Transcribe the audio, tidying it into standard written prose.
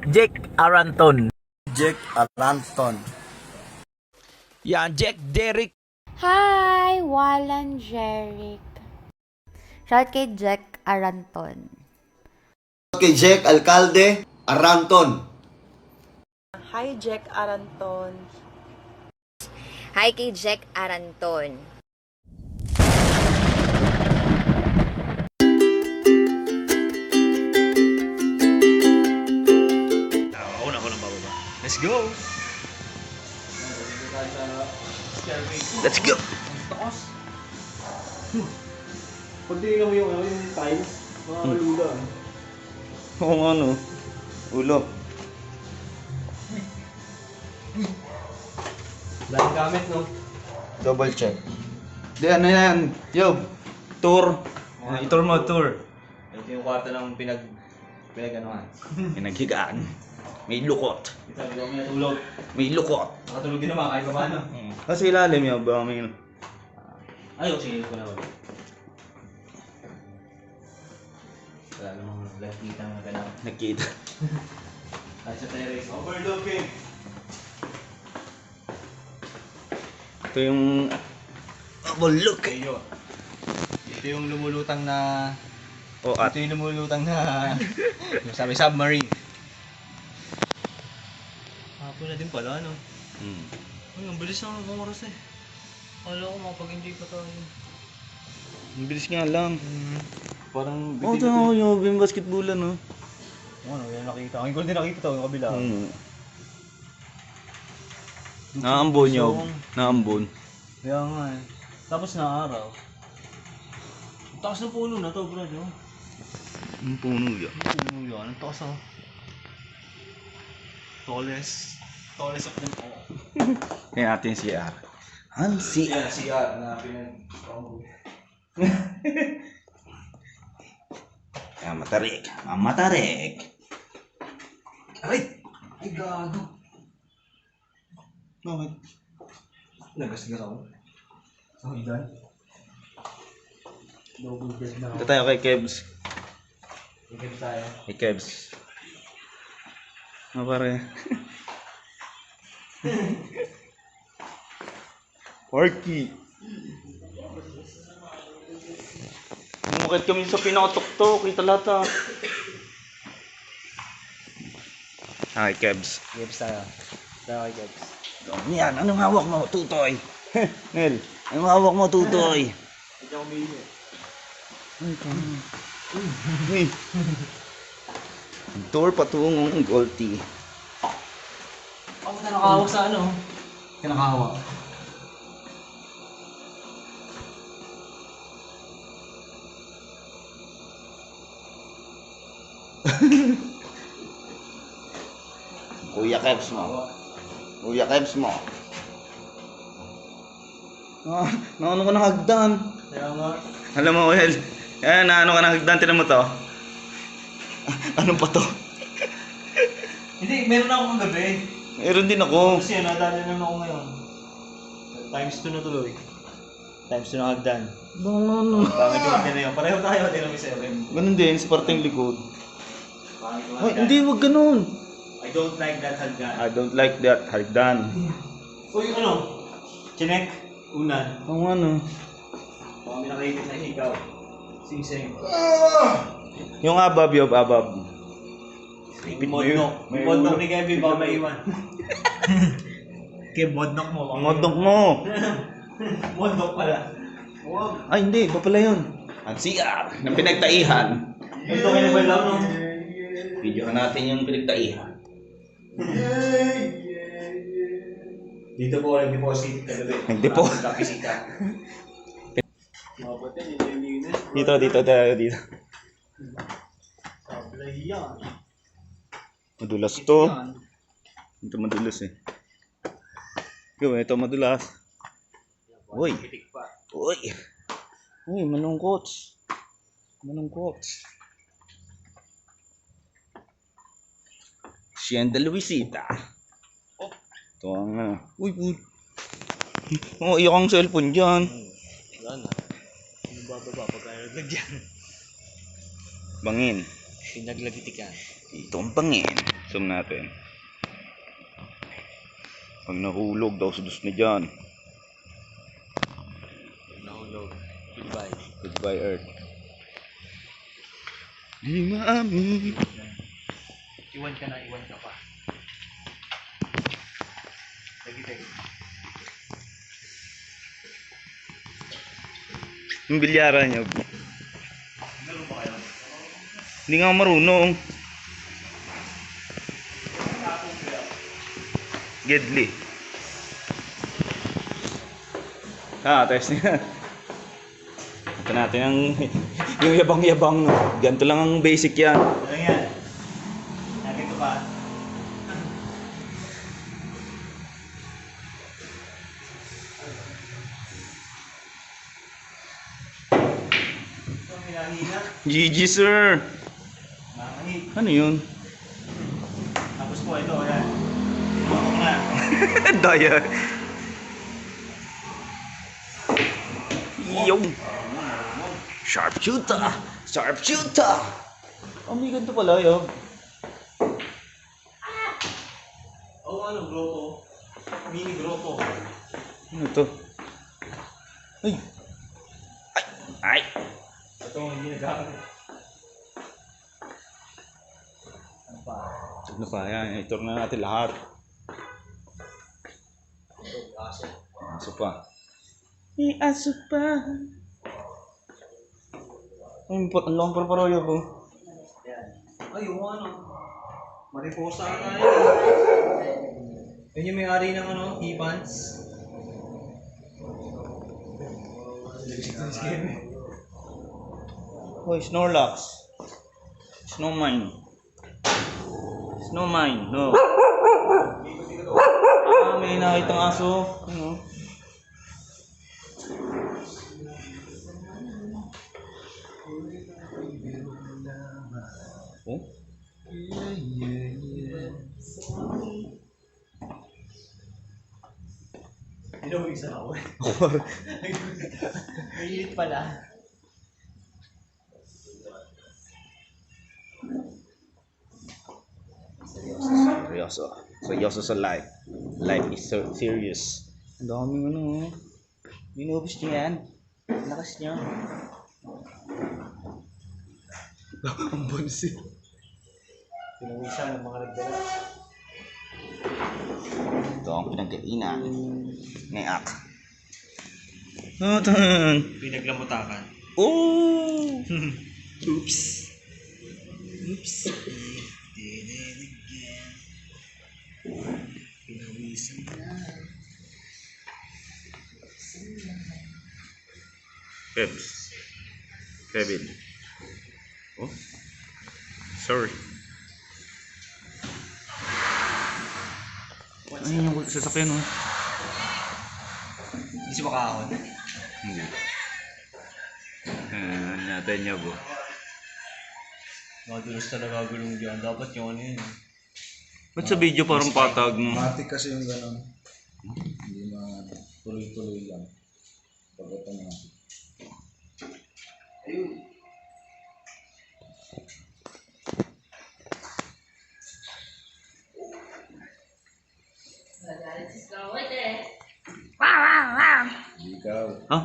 Jack Aranton. Jack Aranton. Yan, Jack Derrick. Hi! Walan Jeric. Shout kay Jack Aranton. Kay Jack Alcalde Aranton. Hi, Jack Aranton. Hi kay Jack Aranton. Ako nang bababa. Let's go! Let's go! Pag tinignan mo yung tiles, makakalula. Oo nga no. Ulo. Dahil gamit, no? Double check. Di ano yan? Yo! Tour. I-tour mo, tour. Ito yung kwarto ng pinag-anuhan. Pinaghigaan. May lukot. Sabi ko, may natulog. May lukot. Nakatulog din naman, kahit pa paano. Kasi ilalim yun, baka may... Ayaw, sinilip ko na wala. Wala namang nakikita ng ganap. Nakita. Kahit sa terrace, overlooking. Ito yung... Look! Ito yung lumulutang na... O at... Ito yung lumulutang na... sabi, submarine. Hapon na din pala, no? Ay, ang bilis ng oras eh. Akala ko makapag-enjoy pa tayo. Ang bilis nga lang. Parang Oo, ito nga yung basketballan, no? ano, yan nakita. Ang goal din nakita to, yung kabila. Naambon yun. Naambon. Kaya nga eh. Tapos na araw. Ang taas ng puno na to, bro. No? Ang puno yun. Ang puno yan. Ang taas ah. Tallest of them all. Kaya natin si R. Hansi. Yan, CR na pinag... Kaya matarik. Matarik. Aray! Ay, gago. Bakit? Nagasgas ako. Sa higan. Double bed na Ito ako. tayo kay Kebs. Ikip tayo. Kay Kebs. Ano pare? Porky. Bumukit kami sa pinakatuktok. Kita lata. Hi, Kebs. Ikip tayo. Tayo kay Kebs. Yan, anong hawak mo, tutoy? Nel, anong hawak mo, tutoy? Hindi ako umiinit. Ay, tour patungong Golty. Ako na nakahawak sa ano? Kinakahawak. Kuya Kebs mo. Kuya Kebs mo. Naano ko ng hagdan. Kaya nga. Alam mo, Well, naano ka ng hagdan, tinan mo to. Anong pa to? Hindi, meron ako kagabi. Meron din ako. Kasi nadali naman ako ngayon. Times 2 na tuloy. Times 2 na hagdan. Ano? Bakit yung hagdan na yun? Pareho tayo, di namin 7. Ganun din, sa parteng likod. Bakit yung Ay, hagdan? hindi, wag ganun. I don't like that hagdan. I don't like that hagdan. O yung ano? Chinek? Unan. Oo nga no. Baka may nakahigit na ikaw. Sing-sing. Yung abab, yung abab. Yung modnok. Yung modnok ni Kevin, baka maiwan. Kaya modnok mo. baka Modok mo. maiwan. Modnok pala. Huwag. Ay, hindi. Iba pala yun. Ang CR ng pinagtaihan. Ito kinabal lang, no? Video natin yung pinagtaihan. Dito po, nag-deposit kagabi. Nag-deposit. Kapisita. Dito tayo, dito. Sablay yan. Madulas to. Ito madulas eh. Ito madulas. Uy. Uy. Uy, malungkot. Malungkot. Sienda Luisita. Ito ang uy. Oh, iyak ang cellphone dyan. Wala na. Yung bababa pag nalaglag dyan. Bangin. Pinaglagitikan. Ito ang pangin. Zoom natin. Pag nahulog daw sa dus na dyan. Nahulog. Goodbye. Goodbye Earth. Di maamin. Iwan ka na, iwan ka pa. Tagi. Yung bilyaran niya. Hindi nga ako marunong. Gedli. Test niya. Ito natin ang yung yabang-yabang. No? Ganito lang ang basic yan. Ano yan? Nakito pa. Ito ang hinahina. GG sir. Nakahit. Ano yun? Tapos po ito, ayan. Tumakok na. Daya. Yung. Sharpshooter. Sharpshooter. Oh, may ganito pala yun. Oo, ano, grotto. Mini grotto. Ano to? Ay. Ay. Ito ang hindi nagkakaroon. Ano pa? Ano pa yan? Itur na natin lahat. Ito, aso. Aso pa. May aso pa. Ay, ang long parparoyo ko. Ayan. Ay, yung ano. Mariposa na yan. Yun yung may-ari ng ano, Evans. Hoy, Snorlax. Snowmine. Snowmine, no. Ah, may nakitang aso. Ano? Oh? Hindi na isa ako eh. Mainit pala. Seryoso. Seryoso sa life. Life is serious. Ang daming ano. Binubos niya yan. Lakas niya. Ang bonsi. Pinawisan ng mga nagdala. Ito ang pinagkainan. Ngayak. Notan. Pinaglamutakan. Oh! Oops. Oops. Pinawisan na. Peps. Kevin. Oh? Sorry. Ayun yung sasakyan oh. Hindi siya makahon. Hindi. Natin niya po. Madulas talaga gulong dyan. Dapat yung ano yun. Ba't sa video parang patag mo? Matik kasi yung gano'n. Hindi na tuloy-tuloy lang. Pag automatic. Ayun. Ikaw. Ha?